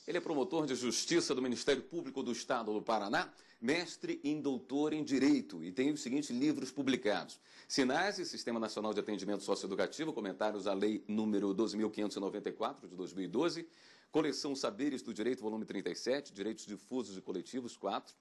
Ele é promotor de justiça do Ministério Público do Estado do Paraná, mestre e doutor em Direito e tem os seguintes livros publicados: Sinais e Sistema Nacional de Atendimento Socioeducativo, comentários à Lei número 12.594 de 2012, Coleção Saberes do Direito, volume 37, Direitos Difusos e Coletivos, 4,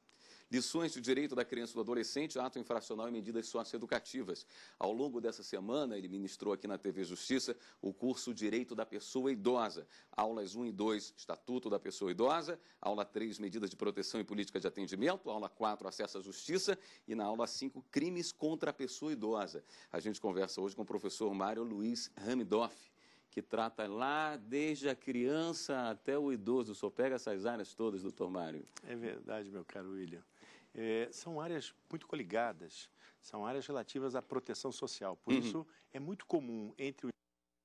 Lições de Direito da Criança e do Adolescente, Ato Infracional e Medidas Socioeducativas. Ao longo dessa semana, ele ministrou aqui na TV Justiça o curso Direito da Pessoa Idosa. Aulas 1 e 2, Estatuto da Pessoa Idosa. Aula 3, Medidas de Proteção e Política de Atendimento. Aula 4, Acesso à Justiça. E na aula 5, Crimes contra a Pessoa Idosa. A gente conversa hoje com o professor Mário Luiz Ramidoff, que trata lá desde a criança até o idoso. O senhor pega essas áreas todas, doutor Mário? É verdade, meu caro William. São áreas muito coligadas, são áreas relativas à proteção social. Por isso, é muito comum entre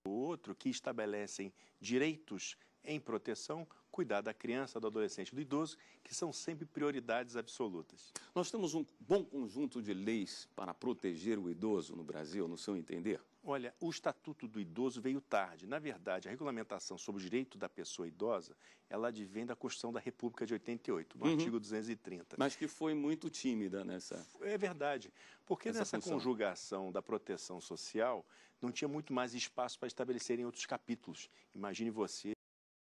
o outro que estabelecem direitos em proteção, cuidar da criança, do adolescente, do idoso, que são sempre prioridades absolutas. Nós temos um bom conjunto de leis para proteger o idoso no Brasil, no seu entender? Olha, o Estatuto do Idoso veio tarde. Na verdade, a regulamentação sobre o direito da pessoa idosa, ela advém da Constituição da República de 88, no artigo 230. Mas que foi muito tímida nessa... É verdade, porque nessa função. Conjugação da proteção social, não tinha muito mais espaço para estabelecerem outros capítulos. Imagine você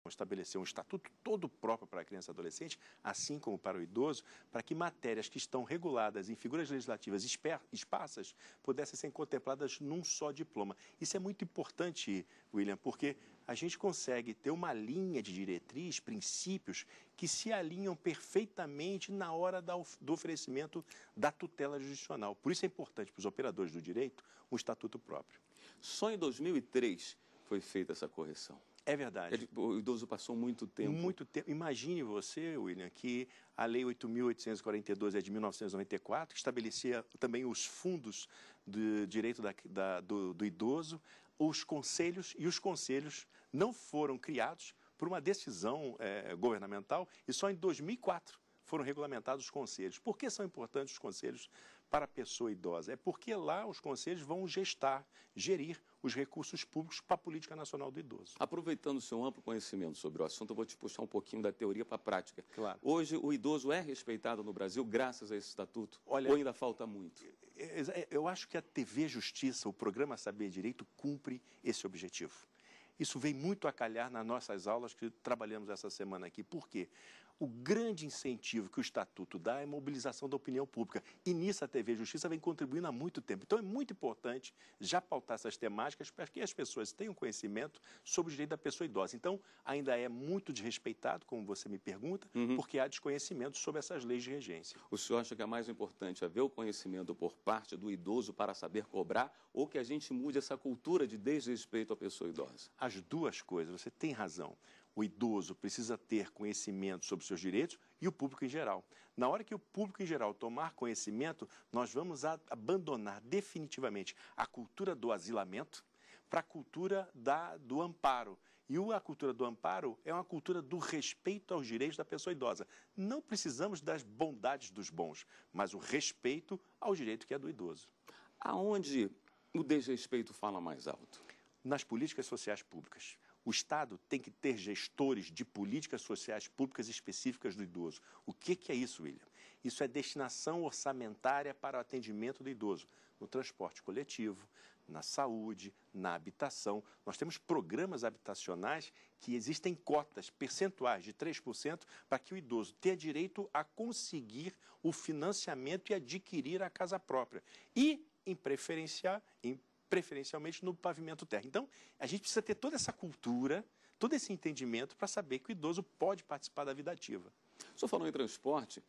estabelecer um estatuto todo próprio para a criança e adolescente, assim como para o idoso, para que matérias que estão reguladas em figuras legislativas esparsas pudessem ser contempladas num só diploma. Isso é muito importante, William, porque a gente consegue ter uma linha de diretriz, princípios, que se alinham perfeitamente na hora do oferecimento da tutela jurisdicional. Por isso é importante para os operadores do direito um estatuto próprio. Só em 2003 foi feita essa correção. É verdade. O idoso passou muito tempo. Muito tempo. Imagine você, William, que a Lei 8.842 é de 1994, que estabelecia também os fundos de direito do idoso, os conselhos não foram criados por uma decisão governamental e só em 2004 foram regulamentados os conselhos. Por que são importantes os conselhos para a pessoa idosa? É porque lá os conselhos vão gerir os recursos públicos para a política nacional do idoso. Aproveitando o seu amplo conhecimento sobre o assunto, eu vou te puxar um pouquinho da teoria para a prática. Claro. Hoje, o idoso é respeitado no Brasil graças a esse estatuto? Olha, ou ainda falta muito? Eu acho que a TV Justiça, o programa Saber Direito, cumpre esse objetivo. Isso vem muito a calhar nas nossas aulas que trabalhamos essa semana aqui. Por quê? O grande incentivo que o Estatuto dá é a mobilização da opinião pública. E nisso a TV Justiça vem contribuindo há muito tempo. Então é muito importante já pautar essas temáticas para que as pessoas tenham conhecimento sobre o direito da pessoa idosa. Então ainda é muito desrespeitado, como você me pergunta, porque há desconhecimento sobre essas leis de regência. O senhor acha que é mais importante haver o conhecimento por parte do idoso para saber cobrar ou que a gente mude essa cultura de desrespeito à pessoa idosa? As duas coisas, você tem razão. O idoso precisa ter conhecimento sobre os seus direitos e o público em geral. Na hora que o público em geral tomar conhecimento, nós vamos abandonar definitivamente a cultura do asilamento para a cultura do amparo. E a cultura do amparo é uma cultura do respeito aos direitos da pessoa idosa. Não precisamos das bondades dos bons, mas o respeito ao direito que é do idoso. Aonde o desrespeito fala mais alto? Nas políticas sociais públicas. O Estado tem que ter gestores de políticas sociais públicas específicas do idoso. O que é isso, William? Isso é destinação orçamentária para o atendimento do idoso, no transporte coletivo, na saúde, na habitação. Nós temos programas habitacionais que existem cotas percentuais de 3% para que o idoso tenha direito a conseguir o financiamento e adquirir a casa própria. E, preferencialmente no pavimento terra. Então, a gente precisa ter toda essa cultura, todo esse entendimento para saber que o idoso pode participar da vida ativa. O senhor falou em transporte,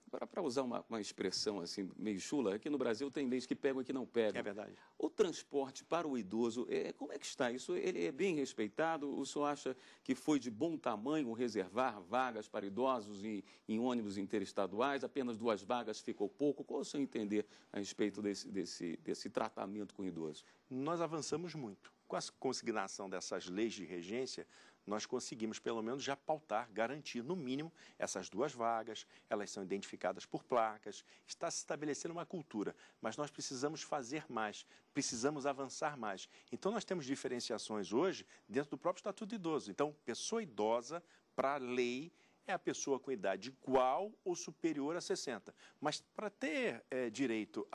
para usar uma expressão assim meio chula, aqui no Brasil tem leis que pegam e que não pegam. É verdade. O transporte para o idoso, como é que está? Isso ele é bem respeitado? O senhor acha que foi de bom tamanho reservar vagas para idosos em ônibus interestaduais? Apenas 2 vagas ficou pouco? Qual é o seu entender a respeito desse tratamento com o idoso? Nós avançamos muito. Com a consignação dessas leis de regência, nós conseguimos, pelo menos, já pautar, garantir, no mínimo, essas 2 vagas, elas são identificadas por placas, está se estabelecendo uma cultura, mas nós precisamos fazer mais, precisamos avançar mais. Então, nós temos diferenciações hoje dentro do próprio Estatuto do Idoso. Então, pessoa idosa para a lei, é a pessoa com idade igual ou superior a 60. Mas para ter direito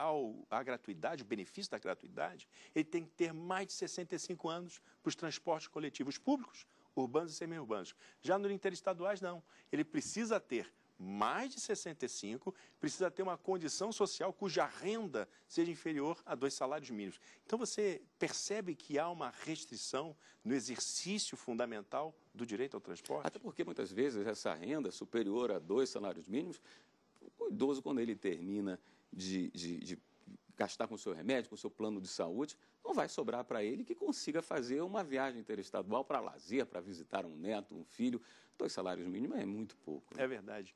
à gratuidade, o benefício da gratuidade, ele tem que ter mais de 65 anos para os transportes coletivos públicos, urbanos e semi-urbanos. Já nos interestaduais, não. Ele precisa ter mais de 65, precisa ter uma condição social cuja renda seja inferior a 2 salários mínimos. Então, você percebe que há uma restrição no exercício fundamental do direito ao transporte? Até porque, muitas vezes, essa renda superior a 2 salários mínimos, o idoso, quando ele termina de gastar com o seu remédio, com o seu plano de saúde, não vai sobrar para ele que consiga fazer uma viagem interestadual para lazer, para visitar um neto, um filho. 2 salários mínimos é muito pouco. Né? É verdade.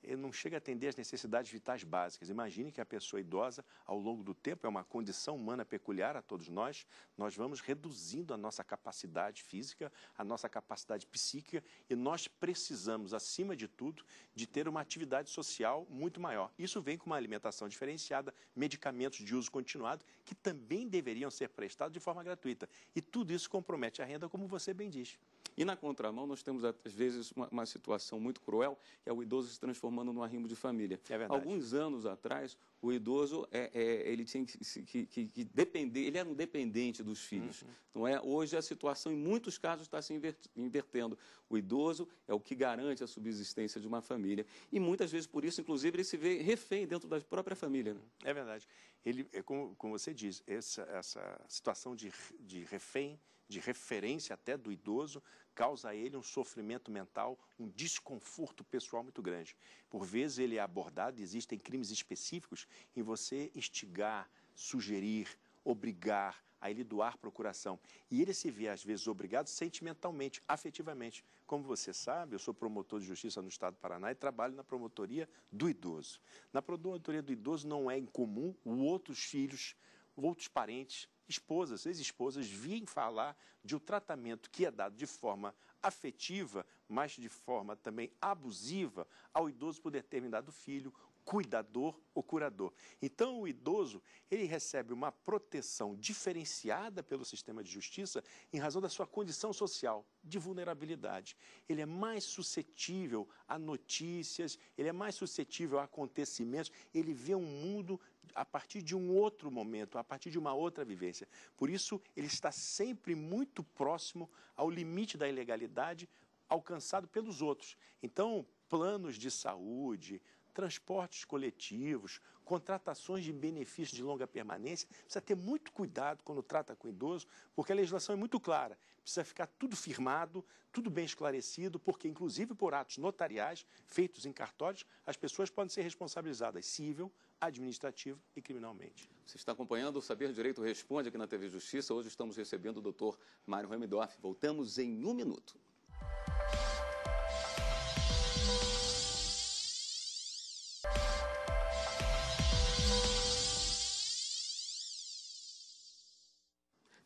Ele não chega a atender às necessidades vitais básicas. Imagine que a pessoa idosa, ao longo do tempo, é uma condição humana peculiar a todos nós, nós vamos reduzindo a nossa capacidade física, a nossa capacidade psíquica, e nós precisamos, acima de tudo, de ter uma atividade social muito maior. Isso vem com uma alimentação diferenciada, medicamentos de uso continuado, que também deveriam ser prestados de forma gratuita. E tudo isso compromete a renda, como você bem diz. E na contramão, nós temos, às vezes, uma situação muito cruel, que é o idoso se transformando num arrimo de família. É verdade. Alguns anos atrás, o idoso ele tinha que depender, ele era um dependente dos filhos. Não é? Hoje, a situação, em muitos casos, está se invertendo. O idoso é o que garante a subsistência de uma família. E, muitas vezes, por isso, inclusive, ele se vê refém dentro da própria família. Né? É verdade. Ele, como você diz, essa situação de refém, de referência até do idoso, causa a ele um sofrimento mental, um desconforto pessoal muito grande. Por vezes ele é abordado, existem crimes específicos em você instigar, sugerir, obrigar a ele doar procuração. E ele se vê, às vezes, obrigado sentimentalmente, afetivamente. Como você sabe, eu sou promotor de justiça no Estado do Paraná e trabalho na promotoria do idoso. Na promotoria do idoso não é incomum outros filhos, outros parentes, esposas, ex-esposas, vêm falar de um tratamento que é dado de forma afetiva, mas de forma também abusiva ao idoso por determinado filho, cuidador ou curador. Então, o idoso, ele recebe uma proteção diferenciada pelo sistema de justiça em razão da sua condição social de vulnerabilidade. Ele é mais suscetível a notícias, ele é mais suscetível a acontecimentos, ele vê um mundo a partir de um outro momento, a partir de uma outra vivência. Por isso, ele está sempre muito próximo ao limite da ilegalidade alcançado pelos outros. Então, planos de saúde, transportes coletivos, contratações de benefícios de longa permanência, precisa ter muito cuidado quando trata com o idoso, porque a legislação é muito clara. Precisa ficar tudo firmado, tudo bem esclarecido, porque, inclusive, por atos notariais feitos em cartórios, as pessoas podem ser responsabilizadas civil, administrativa e criminalmente. Você está acompanhando o Saber Direito Responde aqui na TV Justiça. Hoje estamos recebendo o doutor Mário Remendorf. Voltamos em 1 minuto.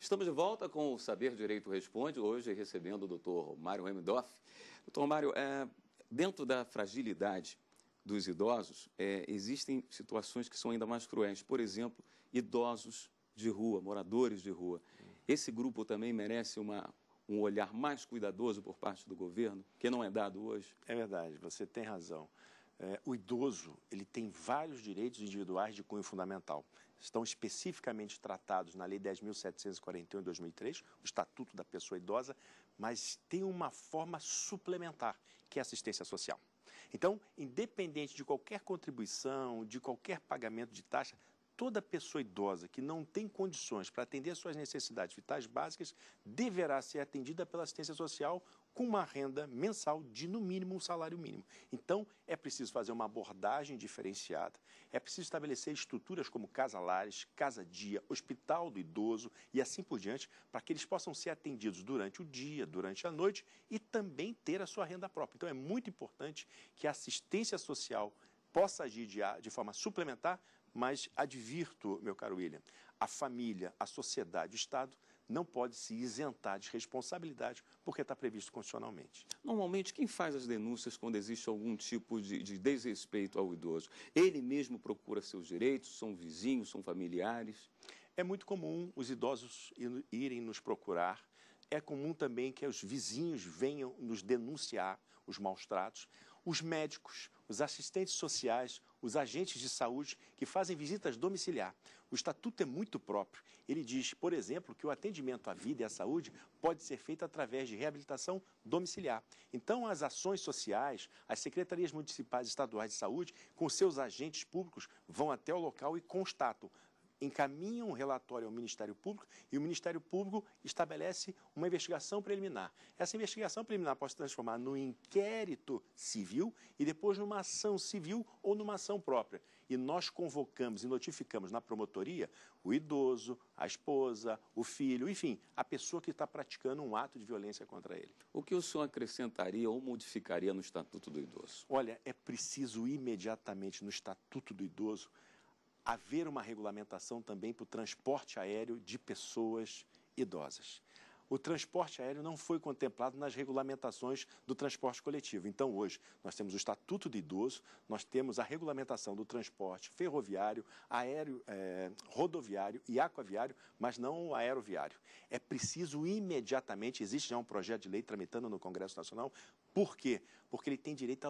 Estamos de volta com o Saber Direito Responde, hoje recebendo o doutor Mário Remendorf. Doutor Mário, dentro da fragilidade dos idosos, existem situações que são ainda mais cruéis. Por exemplo, idosos de rua, moradores de rua. Esse grupo também merece um olhar mais cuidadoso por parte do governo, que não é dado hoje? É verdade, você tem razão. O idoso, ele tem vários direitos individuais de cunho fundamental. Estão especificamente tratados na Lei 10.741 de 2003, o Estatuto da Pessoa Idosa, mas tem uma forma suplementar, que é a assistência social. Então, independente de qualquer contribuição, de qualquer pagamento de taxa, toda pessoa idosa que não tem condições para atender às suas necessidades vitais básicas deverá ser atendida pela assistência social com uma renda mensal de, no mínimo, um salário mínimo. Então, é preciso fazer uma abordagem diferenciada, é preciso estabelecer estruturas como casa-lares, casa-dia, hospital do idoso e assim por diante, para que eles possam ser atendidos durante o dia, durante a noite e também ter a sua renda própria. Então, é muito importante que a assistência social possa agir de forma suplementar, mas advirto, meu caro William, a família, a sociedade, o Estado não pode se isentar de responsabilidade porque está previsto constitucionalmente. Normalmente, quem faz as denúncias quando existe algum tipo de desrespeito ao idoso? Ele mesmo procura seus direitos? São vizinhos, são familiares? É muito comum os idosos irem nos procurar É comum também que os vizinhos venham nos denunciar os maus tratos, os médicos, os assistentes sociais, os agentes de saúde que fazem visitas domiciliar. O Estatuto é muito próprio. Ele diz, por exemplo, que o atendimento à vida e à saúde pode ser feito através de reabilitação domiciliar. Então, as ações sociais, as secretarias municipais e estaduais de saúde, com seus agentes públicos, vão até o local e constatam, encaminham um relatório ao Ministério Público e o Ministério Público estabelece uma investigação preliminar. Essa investigação preliminar pode se transformar num inquérito civil e depois numa ação civil ou numa ação própria. E nós convocamos e notificamos na promotoria o idoso, a esposa, o filho, enfim, a pessoa que está praticando um ato de violência contra ele. O que o senhor acrescentaria ou modificaria no Estatuto do Idoso? Olha, é preciso imediatamente no Estatuto do Idoso haver uma regulamentação também para o transporte aéreo de pessoas idosas. O transporte aéreo não foi contemplado nas regulamentações do transporte coletivo. Então, hoje, nós temos o Estatuto do Idoso, nós temos a regulamentação do transporte ferroviário, aéreo, rodoviário e aquaviário, mas não o aeroviário. É preciso imediatamente, existe já um projeto de lei tramitando no Congresso Nacional. Por quê? Porque ele tem direito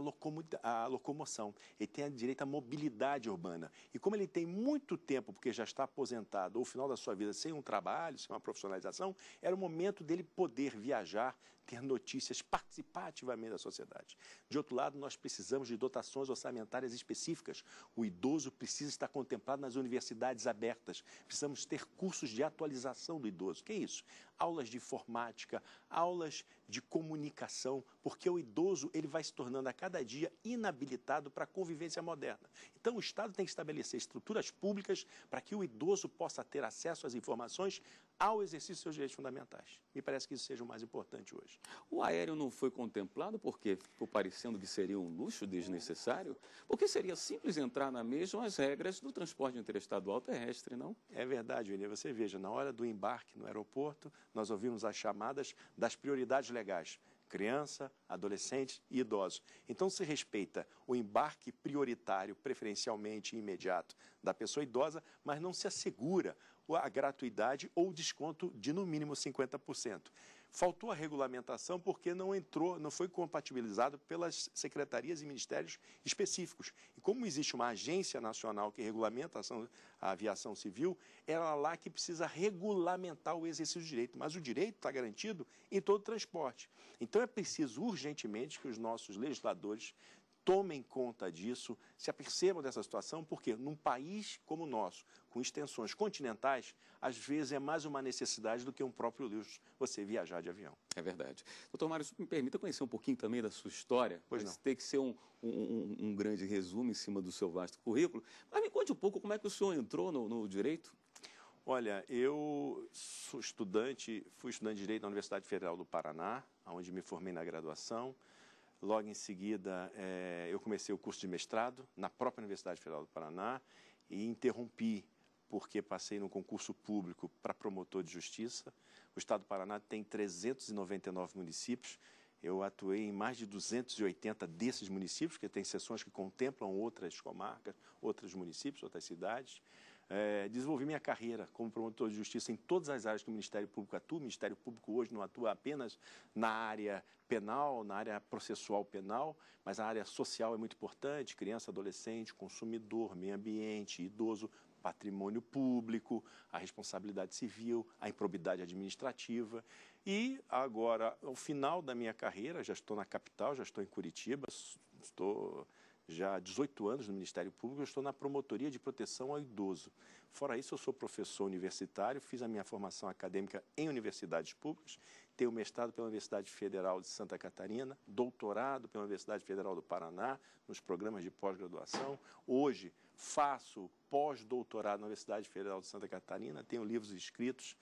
à locomoção, ele tem direito à mobilidade urbana. E como ele tem muito tempo, porque já está aposentado, ou no final da sua vida, sem um trabalho, sem uma profissionalização, era o momento dele poder viajar, ter notícias, participar ativamente da sociedade. De outro lado, nós precisamos de dotações orçamentárias específicas. O idoso precisa estar contemplado nas universidades abertas. Precisamos ter cursos de atualização do idoso. O que é isso? Aulas de informática, aulas de comunicação, porque o idoso ele vai se tornando a cada dia inabilitado para a convivência moderna. Então, o Estado tem que estabelecer estruturas públicas para que o idoso possa ter acesso às informações ao exercício dos seus direitos fundamentais. Me parece que isso seja o mais importante hoje. O aéreo não foi contemplado porque ficou parecendo que seria um luxo desnecessário? Porque seria simples entrar na mesma as regras do transporte interestadual terrestre, não? É verdade, William. Você veja, na hora do embarque no aeroporto, nós ouvimos as chamadas das prioridades legais. Criança, adolescente e idosos. Então, se respeita o embarque prioritário, preferencialmente imediato, da pessoa idosa, mas não se assegura a gratuidade ou o desconto de, no mínimo, 50%. Faltou a regulamentação porque não foi compatibilizado pelas secretarias e ministérios específicos. E como existe uma agência nacional que regulamenta a aviação civil, é lá que precisa regulamentar o exercício do direito. Mas o direito está garantido em todo o transporte. Então é preciso urgentemente que os nossos legisladores tomem conta disso, se apercebam dessa situação, porque num país como o nosso, com extensões continentais, às vezes é mais uma necessidade do que um próprio luxo você viajar de avião. É verdade. Doutor Mário, me permita conhecer um pouquinho também da sua história. Pois não. Tem que ser um grande resumo em cima do seu vasto currículo. Mas me conte um pouco como é que o senhor entrou no direito. Olha, eu fui estudante de Direito na Universidade Federal do Paraná, onde me formei na graduação. Logo em seguida, eu comecei o curso de mestrado na própria Universidade Federal do Paraná e interrompi porque passei no concurso público para promotor de justiça. O Estado do Paraná tem 399 municípios. Eu atuei em mais de 280 desses municípios, que tem seções que contemplam outras comarcas, outros municípios, outras cidades. Desenvolvi minha carreira como promotor de justiça em todas as áreas que o Ministério Público atua. O Ministério Público hoje não atua apenas na área penal, na área processual penal, mas a área social é muito importante: criança, adolescente, consumidor, meio ambiente, idoso, patrimônio público, a responsabilidade civil, a improbidade administrativa. E agora, ao final da minha carreira, já estou na capital, já estou em Curitiba, estou já há 18 anos no Ministério Público, eu estou na Promotoria de Proteção ao Idoso. Fora isso, eu sou professor universitário, fiz a minha formação acadêmica em universidades públicas, tenho mestrado pela Universidade Federal de Santa Catarina, doutorado pela Universidade Federal do Paraná, nos programas de pós-graduação. Hoje, faço pós-doutorado na Universidade Federal de Santa Catarina, tenho livros escritos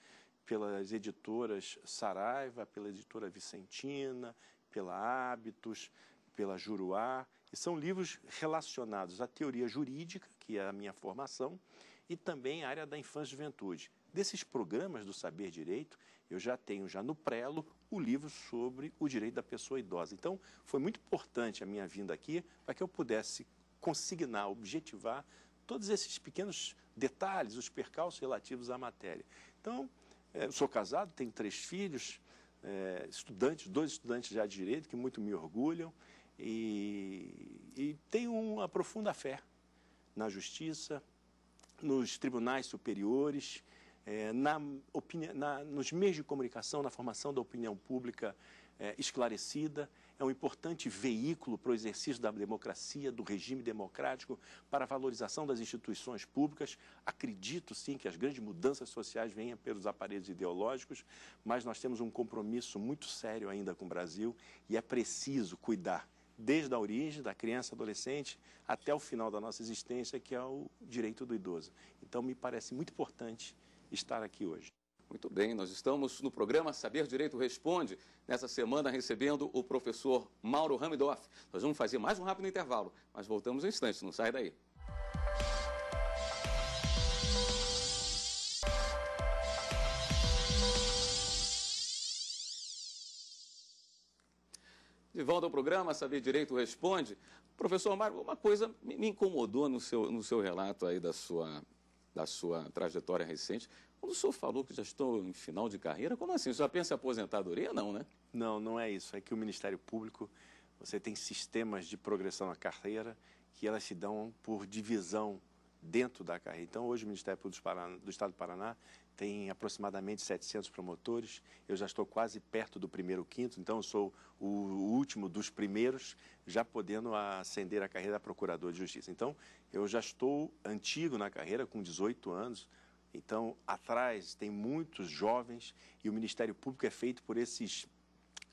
pelas editoras Saraiva, pela editora Vicentina, pela Hábitos, pela Juruá, e são livros relacionados à teoria jurídica, que é a minha formação, e também à área da infância e juventude. Desses programas do Saber Direito, eu já tenho no prelo o livro sobre o direito da pessoa idosa. Então, foi muito importante a minha vinda aqui para que eu pudesse consignar, objetivar todos esses pequenos detalhes, os percalços relativos à matéria. Então, eu sou casado, tenho 3 filhos, estudantes, 2 estudantes já de direito, que muito me orgulham, e tenho uma profunda fé na justiça, nos tribunais superiores, nos meios de comunicação, na formação da opinião pública esclarecida. É um importante veículo para o exercício da democracia, do regime democrático, para a valorização das instituições públicas. Acredito, sim, que as grandes mudanças sociais venham pelos aparelhos ideológicos, mas nós temos um compromisso muito sério ainda com o Brasil e é preciso cuidar, desde a origem da criança, adolescente, até o final da nossa existência, que é o direito do idoso. Então, me parece muito importante estar aqui hoje. Muito bem, nós estamos no programa Saber Direito Responde, nessa semana recebendo o professor Mauro Ramidoff. Nós vamos fazer mais um rápido intervalo, mas voltamos em instantes, não sai daí. De volta ao programa Saber Direito Responde. Professor Mário, uma coisa me incomodou no seu relato aí da sua trajetória recente. Quando o senhor falou que já estou em final de carreira, como assim? Você já pensa em aposentadoria? Não, né? Não, não é isso. É que o Ministério Público, você tem sistemas de progressão na carreira que elas se dão por divisão dentro da carreira. Então, hoje o Ministério Público do Estado do Paraná tem aproximadamente 700 promotores. Eu já estou quase perto do primeiro quinto, então eu sou o último dos primeiros, já podendo ascender a carreira a procurador de justiça. Então, eu já estou antigo na carreira, com 18 anos. Então, atrás tem muitos jovens e o Ministério Público é feito por esses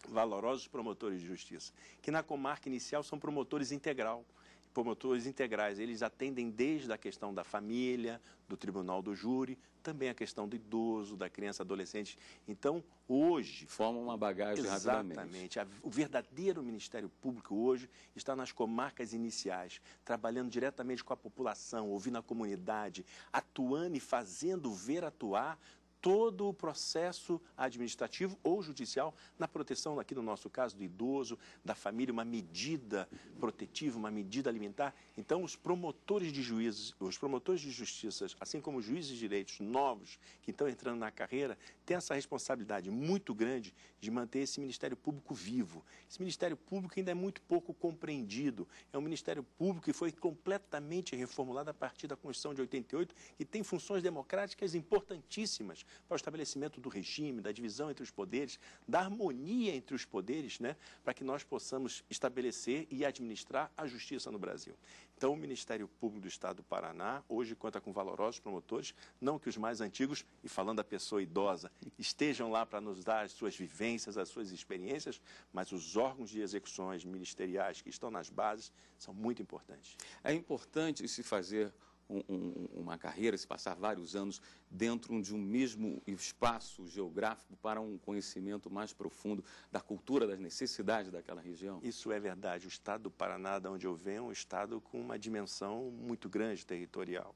valorosos promotores de justiça, que na comarca inicial são promotores integrais. Eles atendem desde a questão da família, do tribunal do júri, também a questão do idoso, da criança, adolescente. Então, hoje... Forma uma bagagem rapidamente. Exatamente. O verdadeiro Ministério Público hoje está nas comarcas iniciais, trabalhando diretamente com a população, ouvindo a comunidade, atuando e fazendo ver atuar todo o processo administrativo ou judicial na proteção, aqui no nosso caso, do idoso, da família, uma medida protetiva, uma medida alimentar. Então, os promotores de justiça, assim como os juízes de direitos novos que estão entrando na carreira, têm essa responsabilidade muito grande de manter esse Ministério Público vivo. Esse Ministério Público ainda é muito pouco compreendido. É um Ministério Público que foi completamente reformulado a partir da Constituição de 88 e tem funções democráticas importantíssimas para o estabelecimento do regime, da divisão entre os poderes, da harmonia entre os poderes, né, para que nós possamos estabelecer e administrar a justiça no Brasil. Então, o Ministério Público do Estado do Paraná hoje conta com valorosos promotores, não que os mais antigos, e falando da pessoa idosa, estejam lá para nos dar as suas vivências, as suas experiências, mas os órgãos de execuções ministeriais que estão nas bases são muito importantes. É importante se fazer uma carreira, se passar vários anos dentro de um mesmo espaço geográfico para um conhecimento mais profundo da cultura, das necessidades daquela região? Isso é verdade. O estado do Paraná, de onde eu venho, é um estado com uma dimensão muito grande territorial.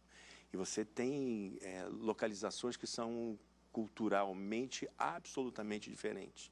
E você tem localizações que são culturalmente absolutamente diferentes,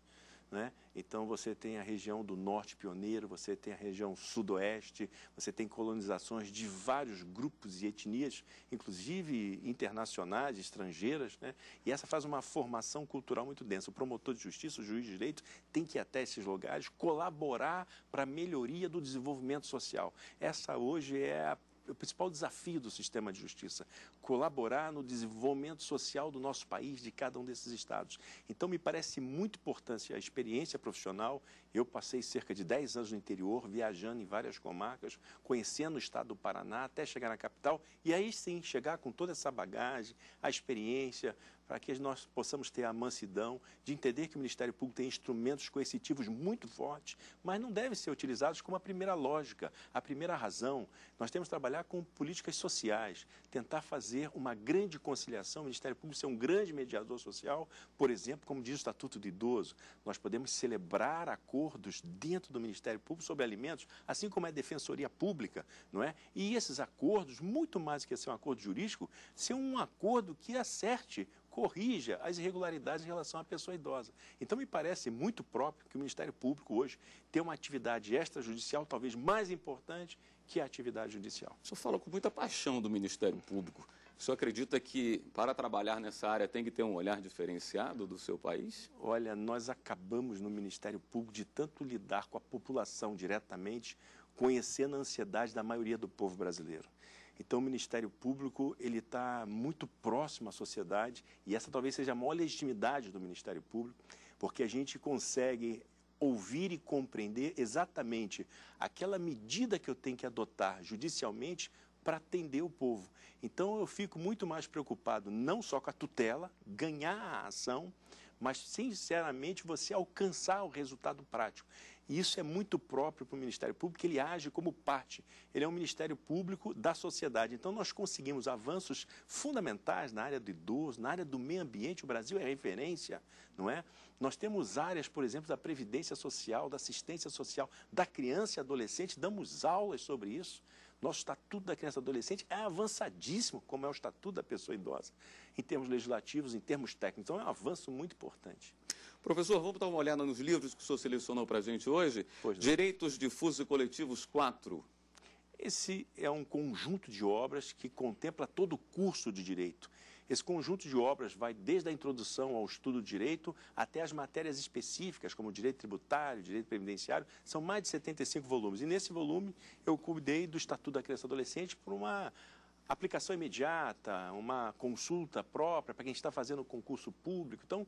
né? Então, você tem a região do norte pioneiro, você tem a região sudoeste, você tem colonizações de vários grupos e etnias, inclusive internacionais, estrangeiras, né? E essa faz uma formação cultural muito densa. O promotor de justiça, o juiz de direito, tem que ir até esses lugares, colaborar para a melhoria do desenvolvimento social. Essa hoje é o principal desafio do sistema de justiça, colaborar no desenvolvimento social do nosso país, de cada um desses estados. Então, me parece muito importante a experiência profissional. Eu passei cerca de 10 anos no interior, viajando em várias comarcas, conhecendo o estado do Paraná, até chegar na capital, e aí sim, chegar com toda essa bagagem, a experiência, para que nós possamos ter a mansidão de entender que o Ministério Público tem instrumentos coercitivos muito fortes, mas não devem ser utilizados como a primeira lógica, a primeira razão. Nós temos que trabalhar com políticas sociais, tentar fazer uma grande conciliação, o Ministério Público ser um grande mediador social, por exemplo, como diz o Estatuto do Idoso, nós podemos celebrar acordos dentro do Ministério Público sobre alimentos, assim como é a Defensoria Pública, não é? E esses acordos, muito mais do que ser um acordo jurídico, ser um acordo que acerte, corrija as irregularidades em relação à pessoa idosa. Então, me parece muito próprio que o Ministério Público hoje tem uma atividade extrajudicial talvez mais importante que a atividade judicial. O senhor fala com muita paixão do Ministério Público. O senhor acredita que, para trabalhar nessa área, tem que ter um olhar diferenciado do seu país? Olha, nós acabamos no Ministério Público de tanto lidar com a população diretamente, conhecendo a ansiedade da maioria do povo brasileiro. Então, o Ministério Público ele está muito próximo à sociedade e essa talvez seja a maior legitimidade do Ministério Público, porque a gente consegue ouvir e compreender exatamente aquela medida que eu tenho que adotar judicialmente para atender o povo. Então, eu fico muito mais preocupado não só com a tutela, ganhar a ação, mas, sinceramente, você alcançar o resultado prático. E isso é muito próprio para o Ministério Público, ele age como parte. Ele é um Ministério Público da sociedade. Então, nós conseguimos avanços fundamentais na área do idoso, na área do meio ambiente. O Brasil é referência, não é? Nós temos áreas, por exemplo, da previdência social, da assistência social, da criança e adolescente. Damos aulas sobre isso. Nosso Estatuto da Criança e Adolescente é avançadíssimo, como é o Estatuto da Pessoa Idosa, em termos legislativos, em termos técnicos. Então, é um avanço muito importante. Professor, vamos dar uma olhada nos livros que o senhor selecionou para a gente hoje. Direitos Difusos e Coletivos 4. Esse é um conjunto de obras que contempla todo o curso de direito. Esse conjunto de obras vai desde a introdução ao estudo de direito até as matérias específicas, como direito tributário, direito previdenciário. São mais de 75 volumes. E nesse volume eu cuidei do Estatuto da Criança e Adolescente por uma aplicação imediata, uma consulta própria para quem está fazendo concurso público. Então,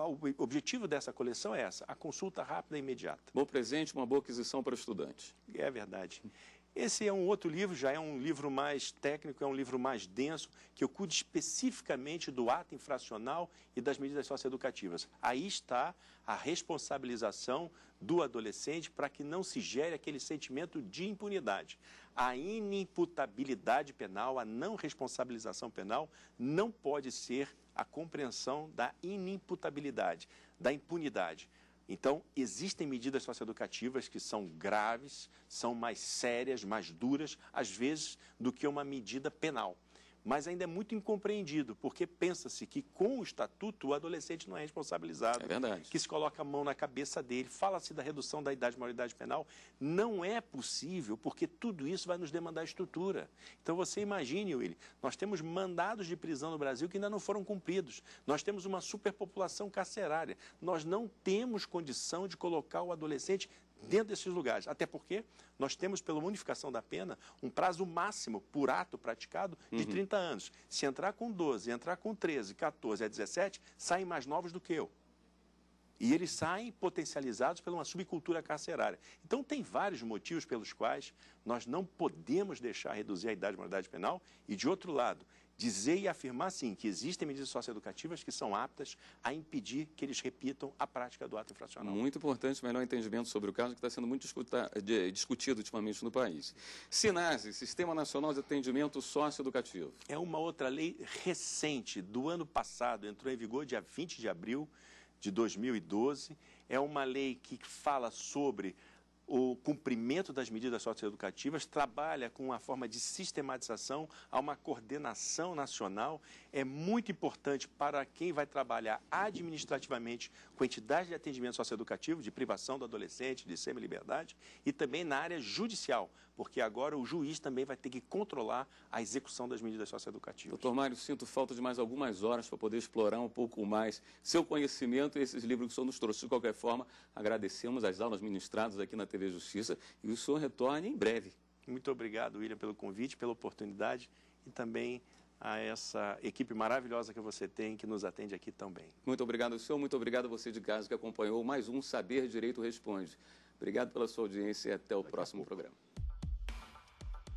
o objetivo dessa coleção é essa, a consulta rápida e imediata. Bom presente, uma boa aquisição para o estudante. É verdade. Esse é um outro livro, já é um livro mais técnico, é um livro mais denso, que eu cuido especificamente do ato infracional e das medidas socioeducativas. Aí está a responsabilização do adolescente para que não se gere aquele sentimento de impunidade. A inimputabilidade penal, a não responsabilização penal, não pode ser a compreensão da inimputabilidade, da impunidade. Então, existem medidas socioeducativas que são graves, são mais sérias, mais duras, às vezes, do que uma medida penal. Mas ainda é muito incompreendido, porque pensa-se que com o estatuto o adolescente não é responsabilizado. É verdade. Que se coloca a mão na cabeça dele, fala-se da redução da idade de maioridade penal. Não é possível, porque tudo isso vai nos demandar estrutura. Então você imagine, Willy, nós temos mandados de prisão no Brasil que ainda não foram cumpridos. Nós temos uma superpopulação carcerária. Nós não temos condição de colocar o adolescente dentro desses lugares, até porque nós temos, pela unificação da pena, um prazo máximo por ato praticado de 30 anos. Se entrar com 12, entrar com 13, 14 a 17, saem mais novos do que eu. E eles saem potencializados por uma subcultura carcerária. Então, tem vários motivos pelos quais nós não podemos deixar reduzir a idade de maioridade penal e, de outro lado, dizer e afirmar, sim, que existem medidas socioeducativas que são aptas a impedir que eles repitam a prática do ato infracional. Muito importante o melhor entendimento sobre o caso, que está sendo muito discutido ultimamente no país. SINASE, Sistema Nacional de Atendimento Socioeducativo. É uma outra lei recente, do ano passado, entrou em vigor dia 20 de abril de 2012. É uma lei que fala sobre o cumprimento das medidas socioeducativas, trabalha com uma forma de sistematização, a uma coordenação nacional. É muito importante para quem vai trabalhar administrativamente com entidades de atendimento socioeducativo, de privação do adolescente, de semi-liberdade, e também na área judicial, porque agora o juiz também vai ter que controlar a execução das medidas socioeducativas. Doutor Mário, sinto falta de mais algumas horas para poder explorar um pouco mais seu conhecimento e esses livros que o senhor nos trouxe. De qualquer forma, agradecemos as aulas ministradas aqui na TV Justiça e o senhor retorne em breve. Muito obrigado, William, pelo convite, pela oportunidade e também a essa equipe maravilhosa que você tem, que nos atende aqui também. Muito obrigado, senhor. Muito obrigado a você de casa que acompanhou mais um Saber Direito Responde. Obrigado pela sua audiência e até o próximo programa.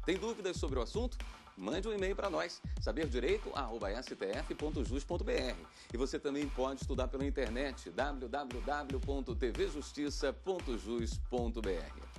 Tem dúvidas sobre o assunto? Mande um e-mail para nós, saberdireito@stf.jus.br. E você também pode estudar pela internet, www.tvjustiça.jus.br.